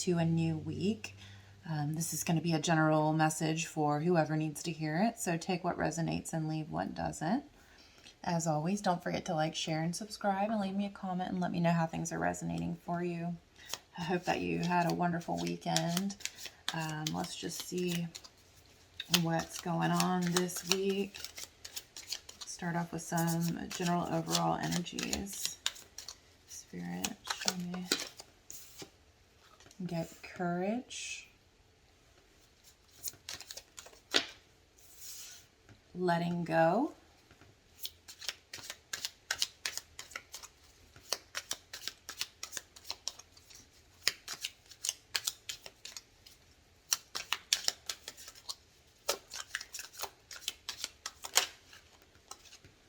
into a new week. This is going to be a general message for whoever needs to hear it, so take what resonates and leave what doesn't. As always, don't forget to like, share, and subscribe, and leave me a comment and let me know how things are resonating for you. I hope that you had a wonderful weekend. Let's just see what's going on this week. Start off with some general overall energies. Spirit, show me. Get courage. Letting go.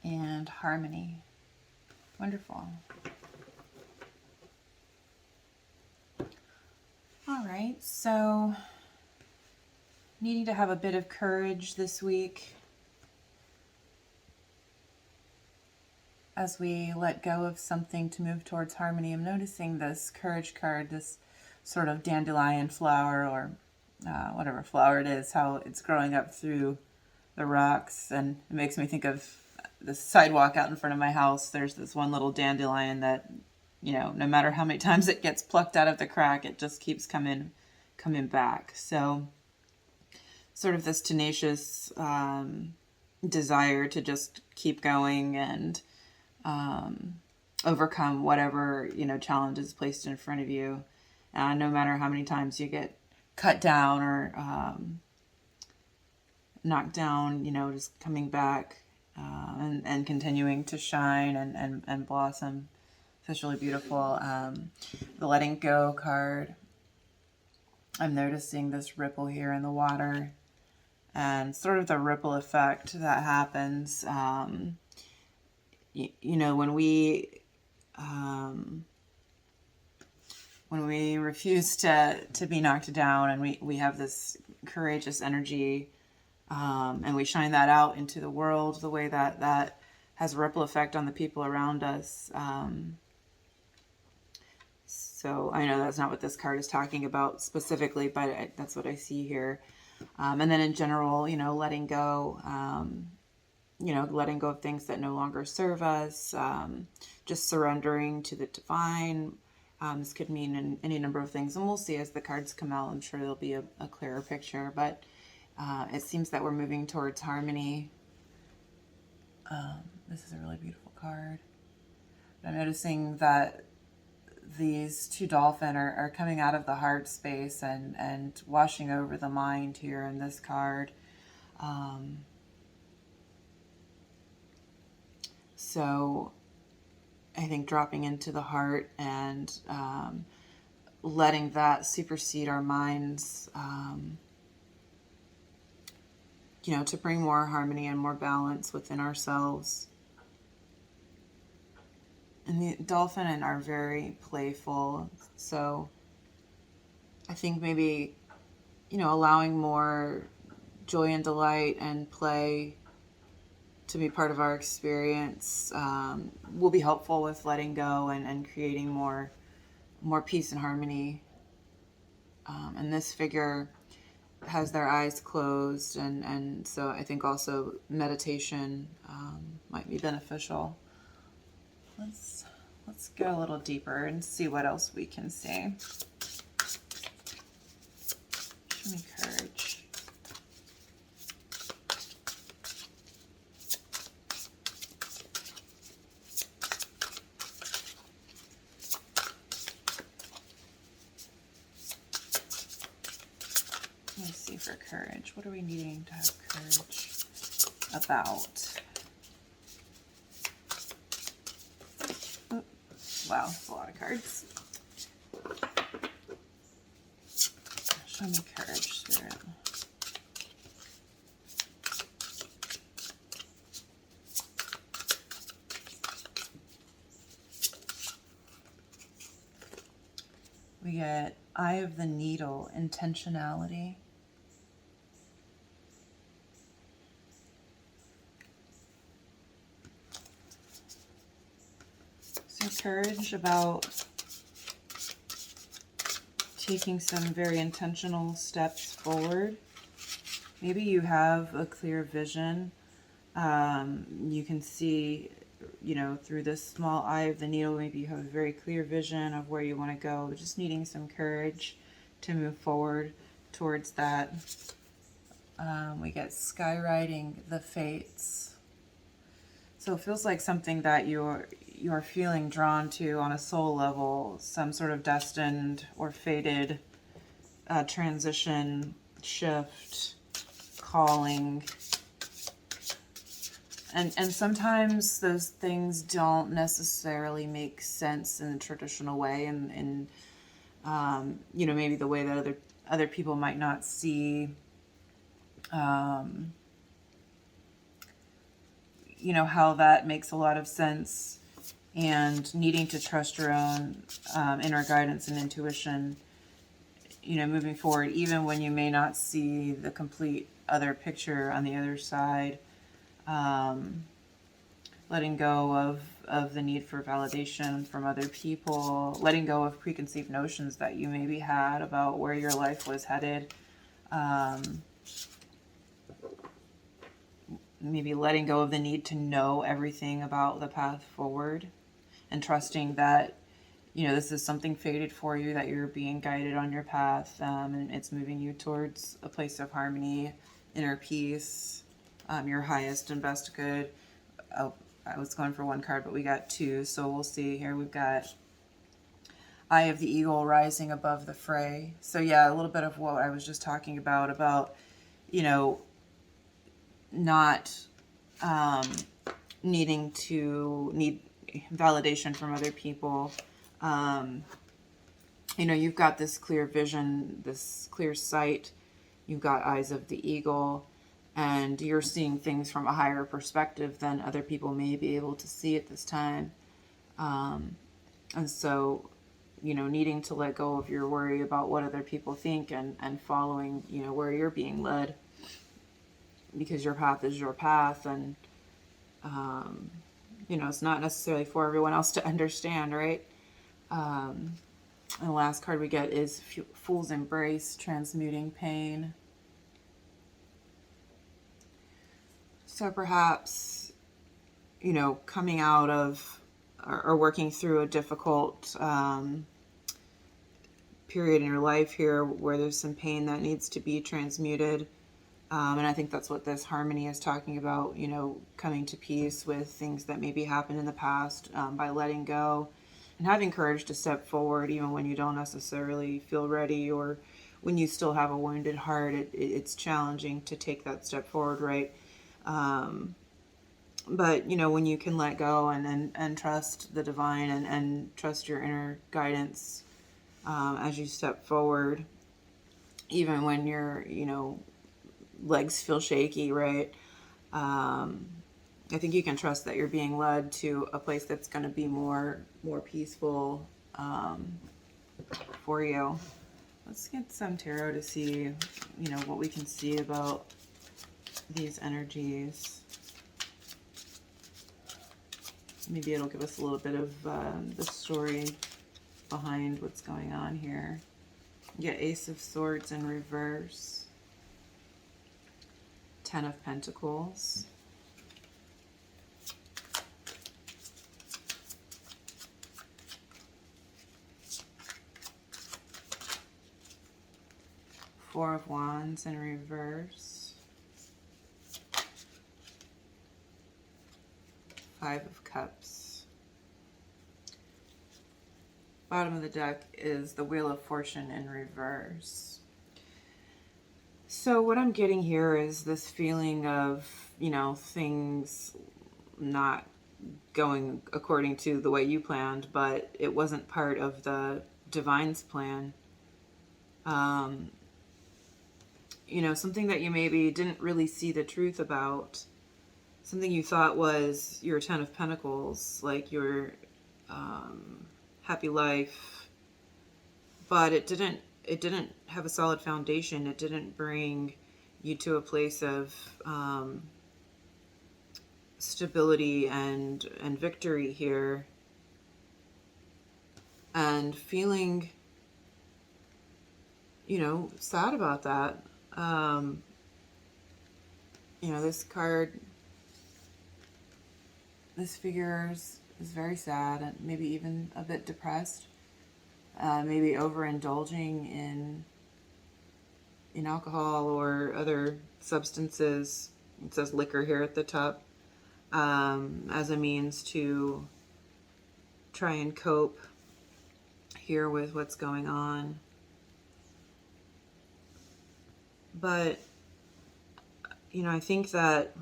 And harmony. Wonderful. All right, so needing to have a bit of courage this week as we let go of something to move towards harmony. I'm noticing this courage card, this sort of dandelion flower or whatever flower it is, how it's growing up through the rocks, and it makes me think of the sidewalk out in front of my house. There's this one little dandelion that, you know, no matter how many times it gets plucked out of the crack, it just keeps coming back. So sort of this tenacious desire to just keep going and overcome whatever, you know, challenge is placed in front of you. No matter how many times you get cut down or knocked down, you know, just coming back and continuing to shine and blossom. So it's really beautiful. The letting go card. I'm noticing this ripple here in the water and sort of the ripple effect that happens. You know, when we refuse to be knocked down and we have this courageous energy, and we shine that out into the world, the way that has a ripple effect on the people around us. So I know that's not what this card is talking about specifically, but that's what I see here. And then in general, you know, letting go, you know, letting go of things that no longer serve us, just surrendering to the divine. This could mean any number of things, and we'll see as the cards come out. I'm sure there'll be a clearer picture, but it seems that we're moving towards harmony. This is a really beautiful card. I'm noticing that these two dolphin are coming out of the heart space and washing over the mind here in this card. So I think dropping into the heart and letting that supersede our minds, you know, to bring more harmony and more balance within ourselves. And the dolphin are very playful, so I think maybe, you know, allowing more joy and delight and play to be part of our experience will be helpful with letting go and creating more peace and harmony. And this figure has their eyes closed, and so I think also meditation might be beneficial. Let's go a little deeper and see what else we can see. Show me courage. Let's see for courage. What are we needing to have courage about? Wow, that's a lot of cards. Show me courage, Spirit. We get Eye of the Needle, intentionality. So courage about taking some very intentional steps forward. Maybe you have a clear vision. You can see, through this small eye of the needle, maybe you have a very clear vision of where you want to go, just needing some courage to move forward towards that. We get skywriting the fates. So it feels like something that you're feeling drawn to on a soul level, some sort of destined or fated transition, shift, calling. And otherwise those things don't necessarily make sense in the traditional way, and maybe the way that other people might not see how that makes a lot of sense, and needing to trust your own inner guidance and intuition, moving forward, even when you may not see the complete other picture on the other side. Letting go of the need for validation from other people, letting go of preconceived notions that you maybe had about where your life was headed. Maybe letting go of the need to know everything about the path forward, and trusting that, this is something fated for you, that you're being guided on your path, and it's moving you towards a place of harmony, inner peace, your highest and best good. Oh, I was going for one card, but we got two, so we'll see here. We've got Eye of the Eagle rising above the fray. So yeah, a little bit of what I was just talking about, not need validation from other people. You've got this clear vision, this clear sight. You've got Eyes of the Eagle, and you're seeing things from a higher perspective than other people may be able to see at this time. And so, needing to let go of your worry about what other people think, and following, where you're being led, because your path is your path, and, it's not necessarily for everyone else to understand, right? And the last card we get is Fool's Embrace, transmuting pain. So perhaps, coming out of or working through a difficult period in your life here, where there's some pain that needs to be transmuted. And I think that's what this harmony is talking about, coming to peace with things that maybe happened in the past, by letting go and having courage to step forward, even when you don't necessarily feel ready, or when you still have a wounded heart. It's challenging to take that step forward, right? But, when you can let go and trust the divine, and trust your inner guidance as you step forward, even when your, legs feel shaky, right? I think you can trust that you're being led to a place that's going to be more peaceful for you. Let's get some tarot to see, what we can see about these energies. Maybe it'll give us a little bit of the story behind what's going on here. You get Ace of Swords in reverse, 10 of Pentacles, Four of Wands in reverse, Five of Cups. Bottom of the deck is the Wheel of Fortune in reverse. So what I'm getting here is this feeling of, things not going according to the way you planned, but it wasn't part of the divine's plan. Something that you maybe didn't really see the truth about, something you thought was your 10 of Pentacles, like your happy life, but it didn't have a solid foundation. It didn't bring you to a place of stability and victory here, and feeling you know, sad about that. You know, this card, this figure is very sad and maybe even a bit depressed. Maybe overindulging in alcohol or other substances. It says liquor here at the top, as a means to try and cope here with what's going on. But, you know, I think that,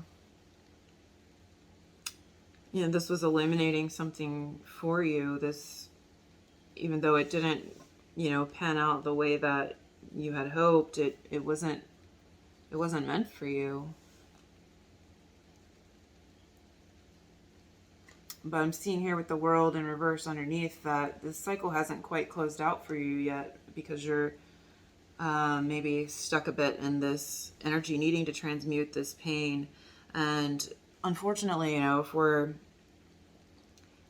you know, this was eliminating something for you. This, even though it didn't, you know, pan out the way that you had hoped, it wasn't meant for you. But I'm seeing here with the world in reverse underneath that this cycle hasn't quite closed out for you yet, because you're maybe stuck a bit in this energy needing to transmute this pain. And unfortunately, you know,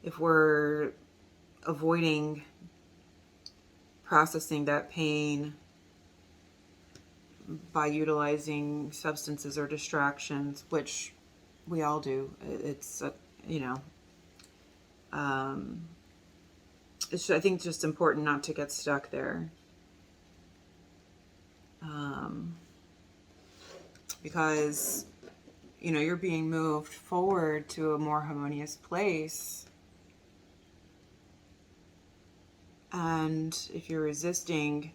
if we're avoiding processing that pain by utilizing substances or distractions, which we all do, it's you know, it's, I think, just important not to get stuck there. Because, you know, you're being moved forward to a more harmonious place. And if you're resisting,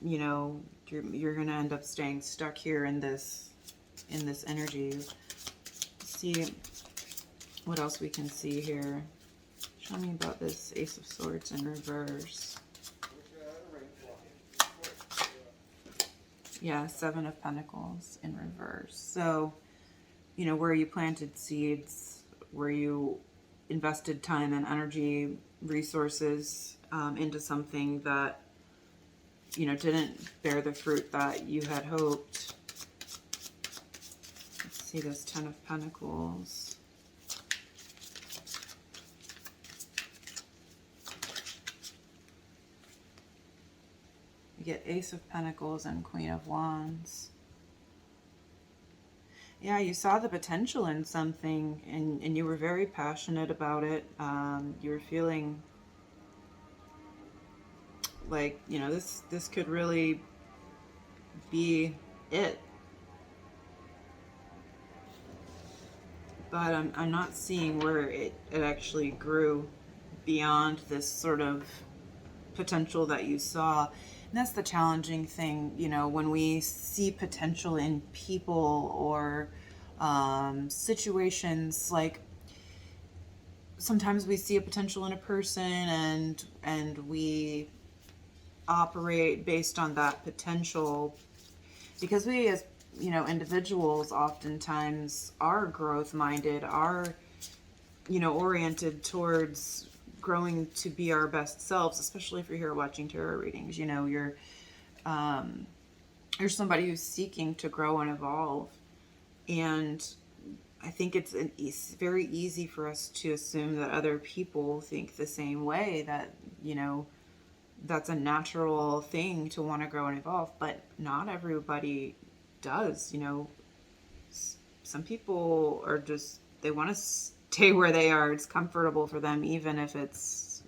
you know, you're going to end up staying stuck here in this energy. Let's see what else we can see here. Show me about this Ace of Swords in reverse. Yeah, Seven of Pentacles in reverse. So, you know, where you planted seeds, where you invested time and energy, resources into something that, you know, didn't bear the fruit that you had hoped. Let's see this Ten of Pentacles. You get Ace of Pentacles and Queen of Wands. Yeah, you saw the potential in something, and you were very passionate about it. You were feeling like, you know, this could really be it. But I'm not seeing where it actually grew beyond this sort of potential that you saw. And that's the challenging thing, you know, when we see potential in people or situations. Like, sometimes we see a potential in a person and we operate based on that potential, because we, as, you know, individuals oftentimes are growth minded, are, you know, oriented towards growing to be our best selves, especially if you're here watching tarot readings. You know, you're somebody who's seeking to grow and evolve. And I think it's very easy for us to assume that other people think the same way, that, you know, that's a natural thing to want to grow and evolve, but not everybody does. You know, some people are just, they want to stay where they are. It's comfortable for them, even if it's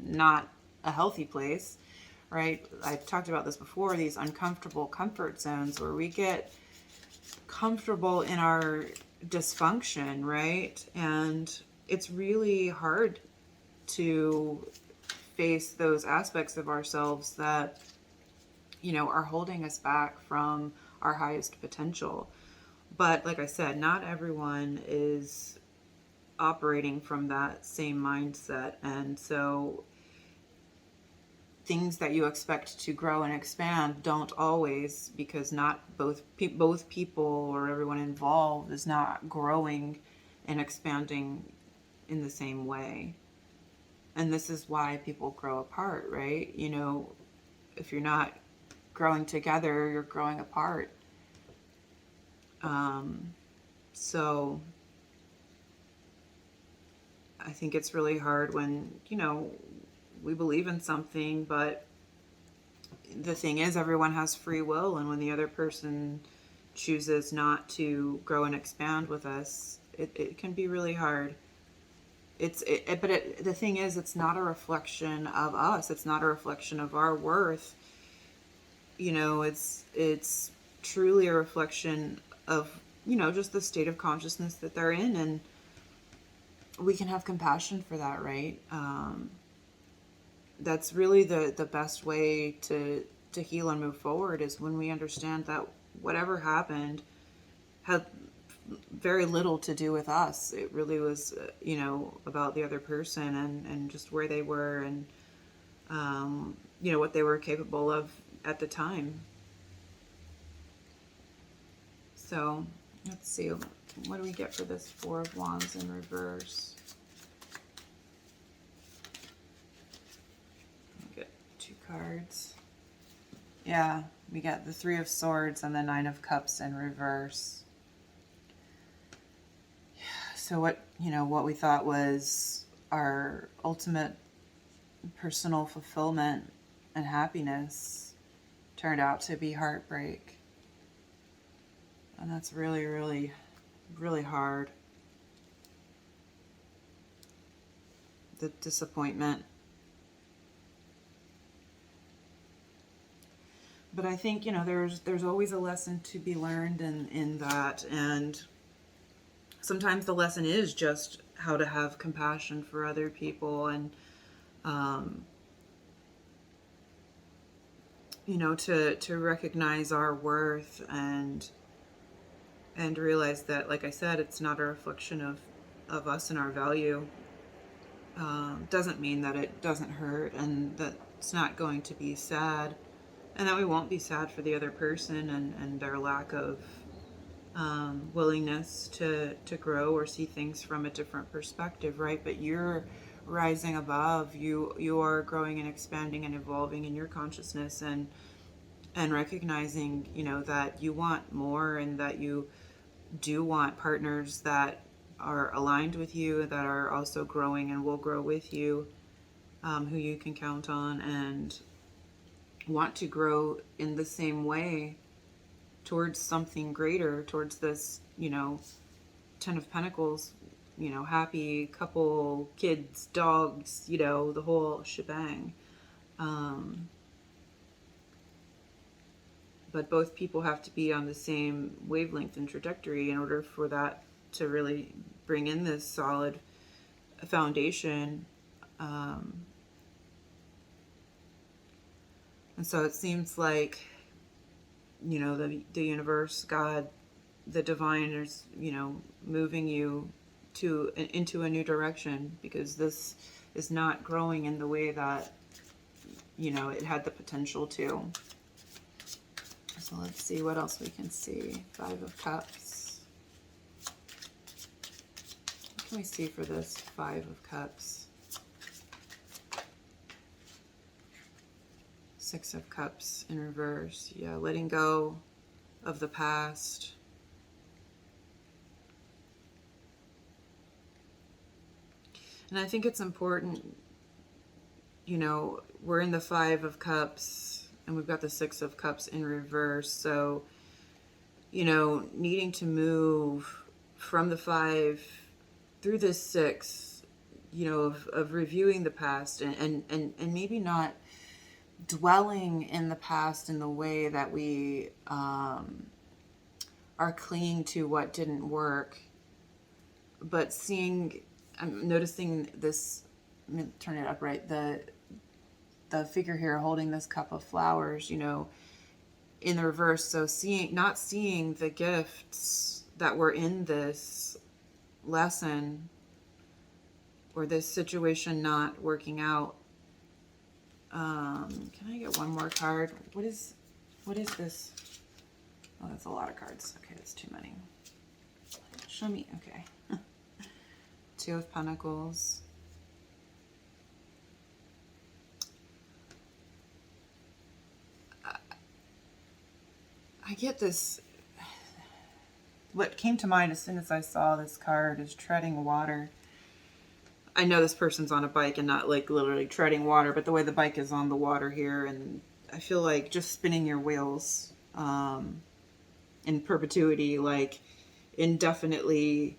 not a healthy place, right? I've talked about this before, these uncomfortable comfort zones where we get comfortable in our dysfunction, right? And it's really hard to face those aspects of ourselves that, you know, are holding us back from our highest potential. But like I said, not everyone is operating from that same mindset. And so things that you expect to grow and expand don't always, because not both people or everyone involved is not growing and expanding in the same way. And this is why people grow apart, right? You know, if you're not growing together, you're growing apart. So I think it's really hard when, you know, we believe in something, but the thing is, everyone has free will, and when the other person chooses not to grow and expand with us, it can be really hard. The thing is, it's not a reflection of us. It's not a reflection of our worth. You know, it's truly a reflection of, you know, just the state of consciousness that they're in, and we can have compassion for that, right? That's really the best way to heal and move forward, is when we understand that whatever happened had very little to do with us. It really was, you know, about the other person, and just where they were, and, you know, what they were capable of at the time. So let's see, what do we get for this Four of Wands in reverse? We get 2 cards. Yeah, we got the Three of Swords and the Nine of Cups in reverse. So what, you know, what we thought was our ultimate personal fulfillment and happiness turned out to be heartbreak. And that's really, really, really hard. The disappointment. But I think, you know, there's always a lesson to be learned in that, and sometimes the lesson is just how to have compassion for other people, and you know, to recognize our worth, and realize that, like I said, it's not a reflection of us and our value. Doesn't mean that it doesn't hurt, and that it's not going to be sad, and that we won't be sad for the other person and their lack of willingness to grow or see things from a different perspective, right? But you're rising above. You are growing and expanding and evolving in your consciousness, and recognizing, you know, that you want more, and that you do want partners that are aligned with you, that are also growing and will grow with you, who you can count on, and want to grow in the same way towards something greater, towards this, you know, Ten of Pentacles, you know, happy couple, kids, dogs, you know, the whole shebang. But both people have to be on the same wavelength and trajectory in order for that to really bring in this solid foundation. And so it seems like, you know, the universe, God, the divine is, you know, moving you into a new direction, because this is not growing in the way that, you know, it had the potential to. So let's see what else we can see. Five of Cups. What can we see for this Five of Cups? Six of Cups in reverse. Yeah, letting go of the past. And I think it's important, you know, we're in the Five of Cups and we've got the Six of Cups in reverse. So, you know, needing to move from the Five through this Six, you know, of reviewing the past, and maybe not dwelling in the past in the way that we are clinging to what didn't work, but seeing, I'm noticing this, let me turn it upright, the figure here holding this cup of flowers, you know, in the reverse. So not seeing the gifts that were in this lesson, or this situation not working out. Can I get one more card? What is this? Oh, that's a lot of cards. Okay, that's too many. Show me. Okay. Two of Pentacles. I get this. What came to mind as soon as I saw this card is treading water. I know this person's on a bike and not like literally treading water, but the way the bike is on the water here, and I feel like just spinning your wheels in perpetuity, like indefinitely,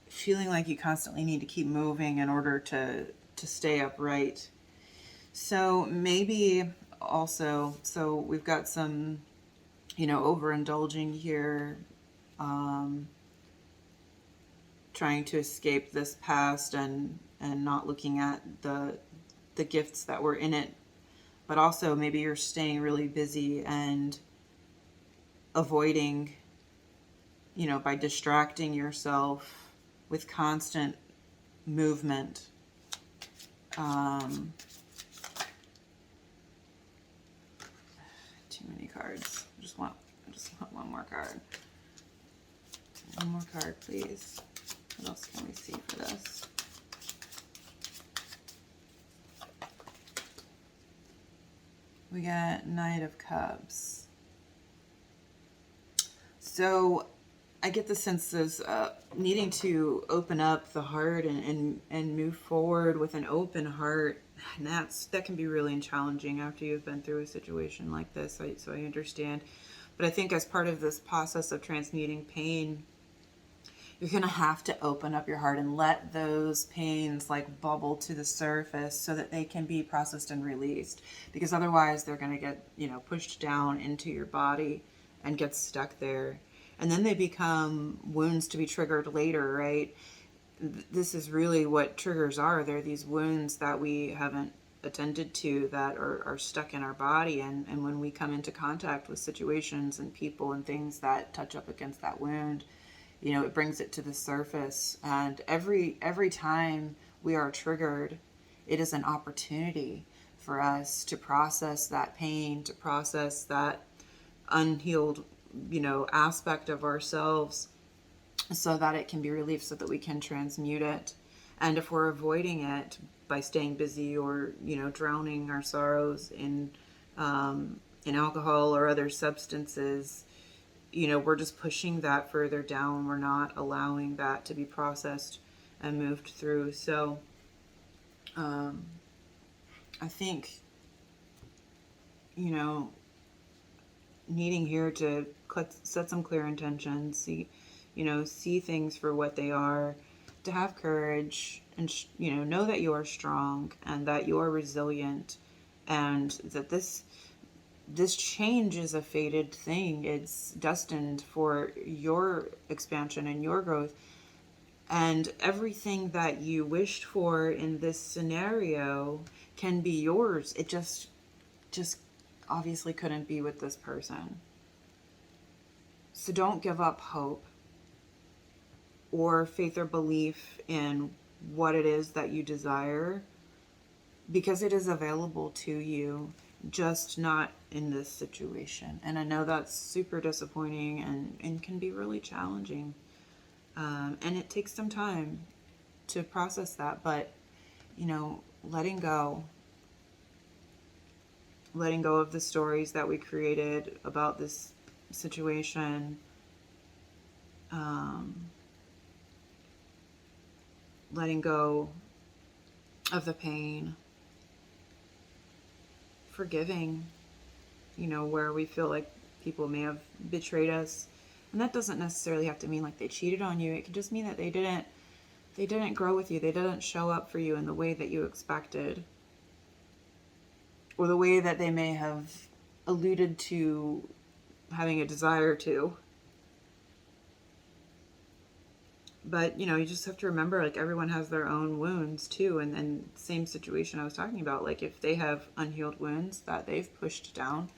feeling like you constantly need to keep moving in order to stay upright. So maybe also, so we've got some, overindulging here, trying to escape this past and not looking at the gifts that were in it. But also maybe you're staying really busy and avoiding, by distracting yourself with constant movement. Too many cards. I just want one more card. One more card, please. What else can we see for this? We got Knight of Cups. So I get the sense of needing to open up the heart and move forward with an open heart. And that can be really challenging after you've been through a situation like this. So I understand. But I think as part of this process of transmuting pain, you're going to have to open up your heart and let those pains like bubble to the surface so that they can be processed and released. Because otherwise they're going to get, pushed down into your body and get stuck there. And then they become wounds to be triggered later, right? This is really what triggers are. They're these wounds that we haven't attended to that are stuck in our body. And when we come into contact with situations and people and things that touch up against that wound, it brings it to the surface. And every time we are triggered, it is an opportunity for us to process that pain, to process that unhealed, aspect of ourselves so that it can be relieved, so that we can transmute it. And if we're avoiding it by staying busy or, drowning our sorrows in alcohol or other substances, we're just pushing that further down. We're not allowing that to be processed and moved through. So I think, needing here to set some clear intentions, see things for what they are, to have courage and, know that you are strong and that you are resilient, and that this change is a fated thing. It's destined for your expansion and your growth. And everything that you wished for in this scenario can be yours. It just obviously couldn't be with this person. So don't give up hope or faith or belief in what it is that you desire, because it is available to you, just not in this situation. And I know that's super disappointing and can be really challenging. And it takes some time to process that, but, letting go of the stories that we created about this situation, letting go of the pain, forgiving, where we feel like people may have betrayed us. And that doesn't necessarily have to mean like they cheated on you. It can just mean that they didn't grow with you. They didn't show up for you in the way that you expected, or the way that they may have alluded to having a desire to. But, you just have to remember, like, everyone has their own wounds too. And same situation I was talking about, like, if they have unhealed wounds that they've pushed down,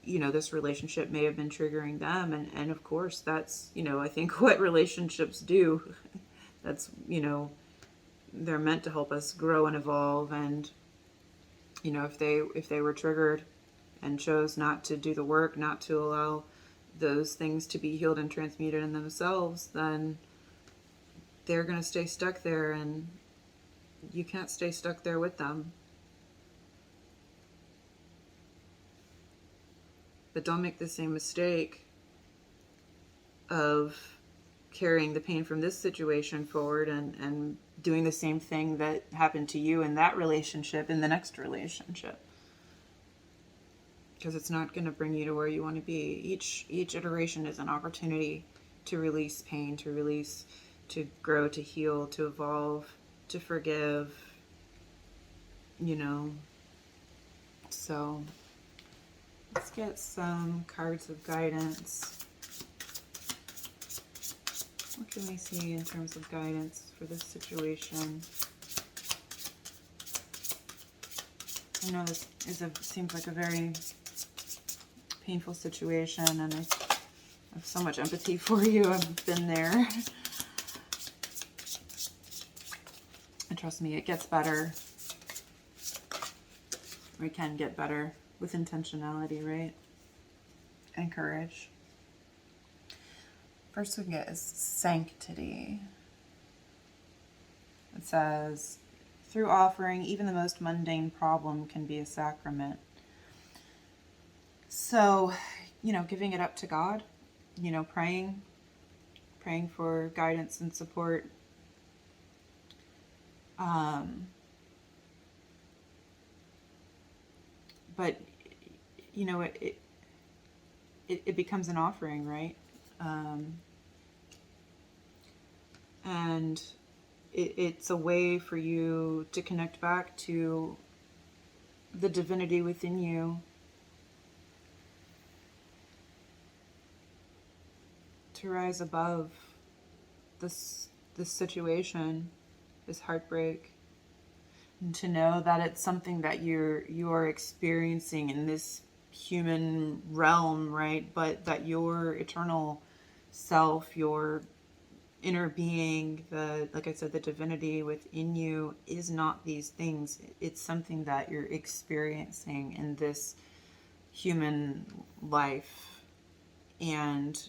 this relationship may have been triggering them. And of course, that's, I think what relationships do. That's, they're meant to help us grow and evolve. And, if they were triggered and chose not to do the work, not to allow those things to be healed and transmuted in themselves, then they're going to stay stuck there, and you can't stay stuck there with them. But don't make the same mistake of carrying the pain from this situation forward and doing the same thing that happened to you in that relationship in the next relationship. Because it's not going to bring you to where you want to be. Each iteration is an opportunity to release pain, to release, to grow, to heal, to evolve, to forgive, you know. So let's get some cards of guidance. What can we see in terms of guidance for this situation? I know this seems like a very painful situation, and I have so much empathy for you. I've been there. And trust me, it gets better. Or it can get better with intentionality, right? And courage. First we get is sanctity. It says, through offering, even the most mundane problem can be a sacrament. So, you know, giving it up to God, you know, praying for guidance and support. But, you know, it becomes an offering, right? And it's a way for you to connect back to the divinity within you, to rise above this situation, this heartbreak, and to know that it's something that you're experiencing in this human realm, right? But that your eternal self, your inner being, like I said, the divinity within you is not these things. It's something that you're experiencing in this human life. And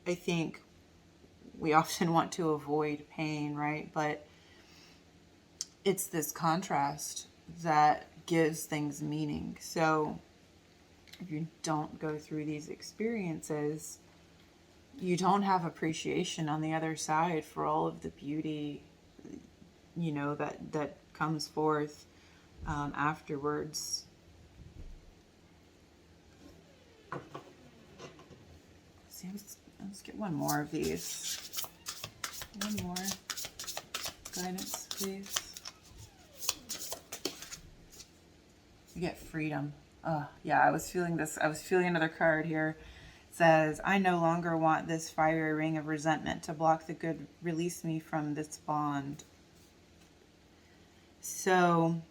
I think we often want to avoid pain, right? But it's this contrast that gives things meaning. So if you don't go through these experiences, you don't have appreciation on the other side for all of the beauty, you know, that comes forth afterwards. See, let's get one more of these. One more guidance, please. We get freedom. Oh, yeah, I was feeling this. I was feeling another card here. It says, I no longer want this fiery ring of resentment to block the good. Release me from this bond. So,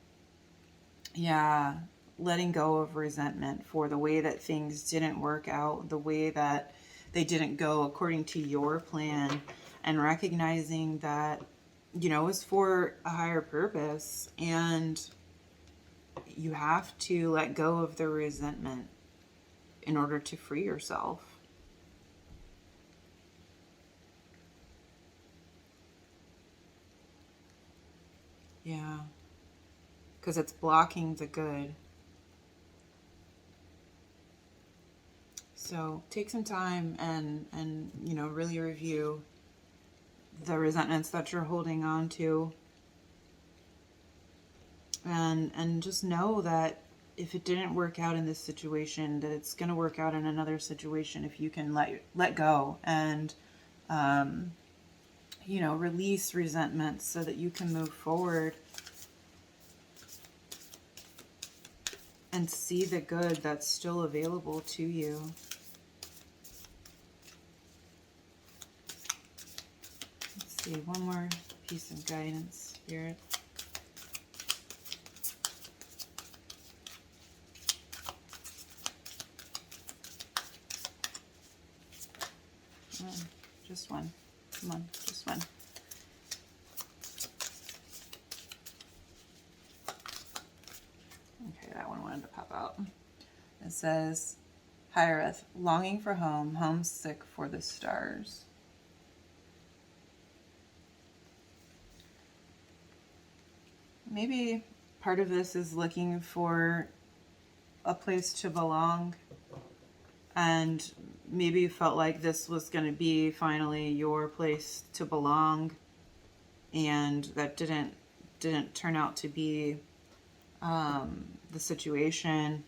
yeah, letting go of resentment for the way that things didn't work out, the way that they didn't go according to your plan, and recognizing that, you know, it's for a higher purpose, and you have to let go of the resentment in order to free yourself. Yeah, because it's blocking the good. So take some time and you know, really review the resentments that you're holding on to, and just know that if it didn't work out in this situation, that it's going to work out in another situation if you can let go and you know, release resentment so that you can move forward and see the good that's still available to you. Let's see, one more piece of guidance, Spirit. Just one. Come on, just one. Okay, that one wanted to pop out. It says, Hiereth, longing for home, homesick for the stars. Maybe part of this is looking for a place to belong, and maybe you felt like this was going to be finally your place to belong, and that didn't turn out to be the situation.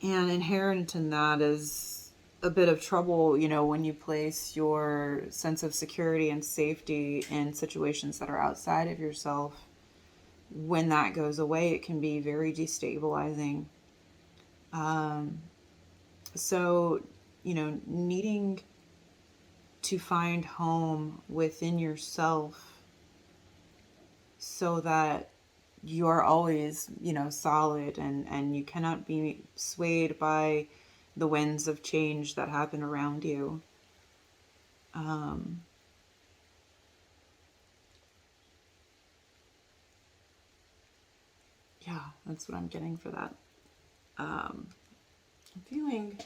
And inherent in that is a bit of trouble, you know, when you place your sense of security and safety in situations that are outside of yourself. When that goes away, it can be very destabilizing. So, you know, needing to find home within yourself so that you're always, you know, solid, and you cannot be swayed by the winds of change that happen around you. Yeah, that's what I'm getting for that. I'm feeling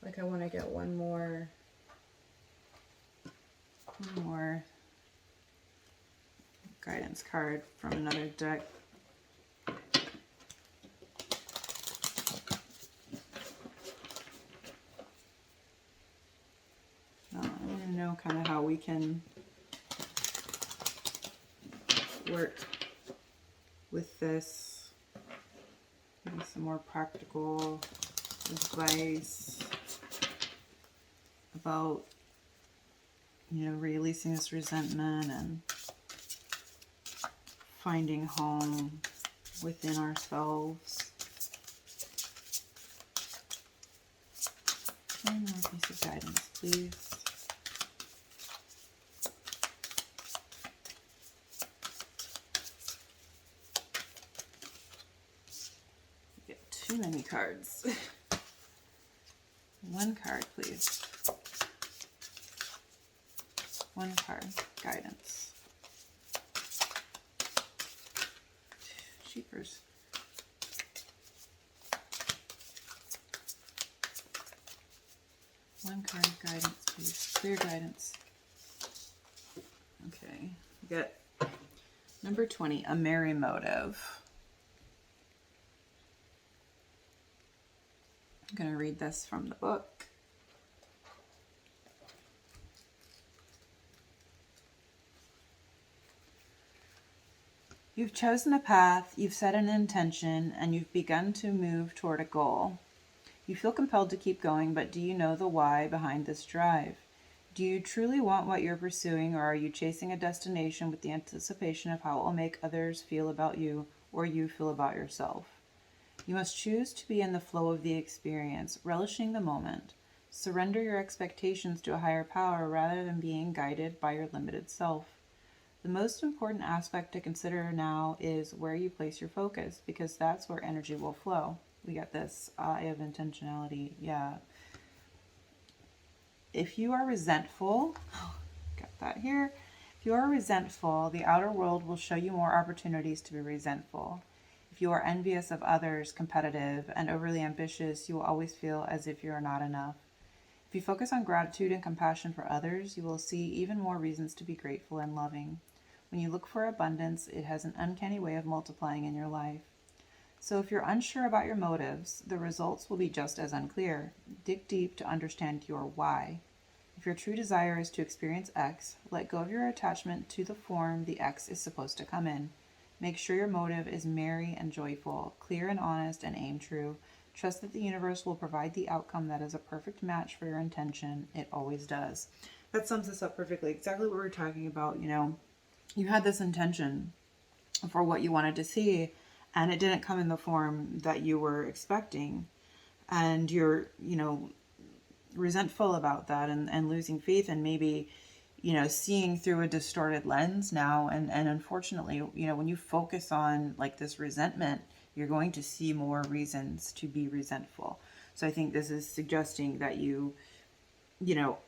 like I want to get one more guidance card from another deck. I want to know kind of how we can work with this. Maybe some more practical advice about, you know, releasing this resentment and finding home within ourselves. One more piece of guidance, please. You get too many cards. One card, please. One card, guidance. Cheapers. One card, guidance, please. Clear guidance. Okay, we got number 20, a merry motive. I'm going to read this from the book. You've chosen a path, you've set an intention, and you've begun to move toward a goal. You feel compelled to keep going, but do you know the why behind this drive? Do you truly want what you're pursuing, or are you chasing a destination with the anticipation of how it will make others feel about you or you feel about yourself? You must choose to be in the flow of the experience, relishing the moment. Surrender your expectations to a higher power rather than being guided by your limited self. The most important aspect to consider now is where you place your focus, because that's where energy will flow. We got this eye of intentionality. Yeah. If you are resentful, got that here. If you are resentful, the outer world will show you more opportunities to be resentful. If you are envious of others, competitive, and overly ambitious, you will always feel as if you are not enough. If you focus on gratitude and compassion for others, you will see even more reasons to be grateful and loving. When you look for abundance, it has an uncanny way of multiplying in your life. So if you're unsure about your motives, the results will be just as unclear. Dig deep to understand your why. If your true desire is to experience X, let go of your attachment to the form the X is supposed to come in. Make sure your motive is merry and joyful, clear and honest, and aim true. Trust that the universe will provide the outcome that is a perfect match for your intention. It always does. That sums this up perfectly. Exactly what we're talking about. You know, you had this intention for what you wanted to see, and it didn't come in the form that you were expecting. And you're, you know, resentful about that, and losing faith, and maybe, you know, seeing through a distorted lens now. And unfortunately, you know, when you focus on like this resentment, you're going to see more reasons to be resentful. So I think this is suggesting that you know,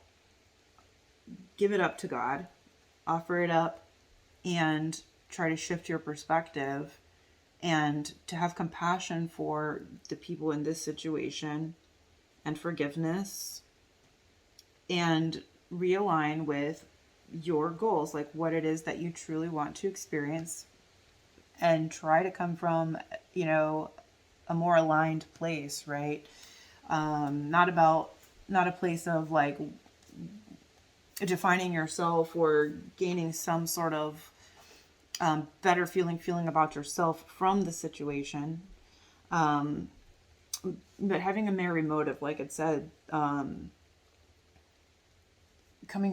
give it up to God, offer it up, and try to shift your perspective, and to have compassion for the people in this situation, and forgiveness, and realign with your goals, like what it is that you truly want to experience, and try to come from, you know, a more aligned place, right? Not a place of like defining yourself or gaining some sort of better feeling about yourself from the situation. But having a merry motive, like it said, coming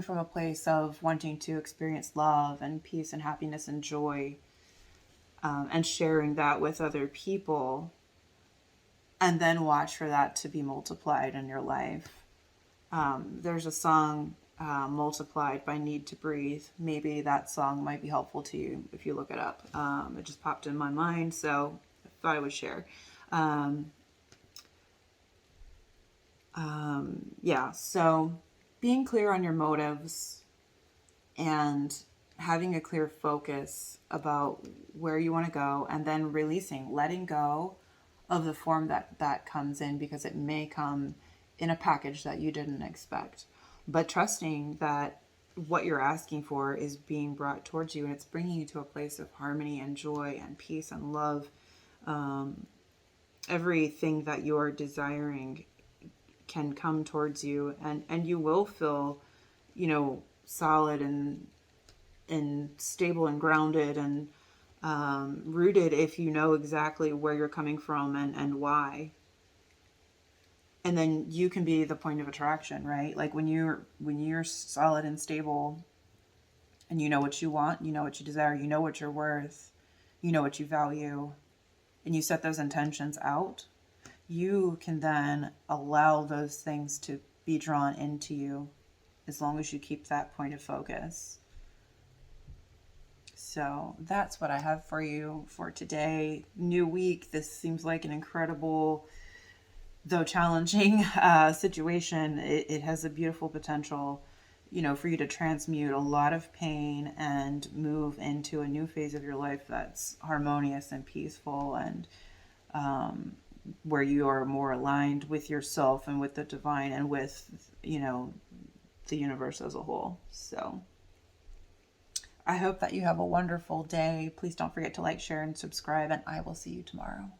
from a place of wanting to experience love and peace and happiness and joy, and sharing that with other people, and then watch for that to be multiplied in your life. There's a song, Multiplied by Need to Breathe. Maybe that song might be helpful to you if you look it up. It just popped in my mind, so I thought I would share. Yeah, so being clear on your motives and having a clear focus about where you want to go, and then releasing, letting go of the form that comes in, because it may come in a package that you didn't expect. But trusting that what you're asking for is being brought towards you, and it's bringing you to a place of harmony and joy and peace and love. Everything that you're desiring can come towards you, and you will feel, solid and stable and grounded and rooted if you know exactly where you're coming from and why. And then you can be the point of attraction, right? Like when you're solid and stable, and you know what you want, you know what you desire, you know what you're worth, you know what you value, and you set those intentions out, you can then allow those things to be drawn into you, as long as you keep that point of focus. So that's what I have for you for today. New week. This seems like an incredible, though challenging situation. It has a beautiful potential, for you to transmute a lot of pain and move into a new phase of your life that's harmonious and peaceful, and where you are more aligned with yourself and with the divine and with, the universe as a whole. So I hope that you have a wonderful day. Please don't forget to like, share, and subscribe, and I will see you tomorrow.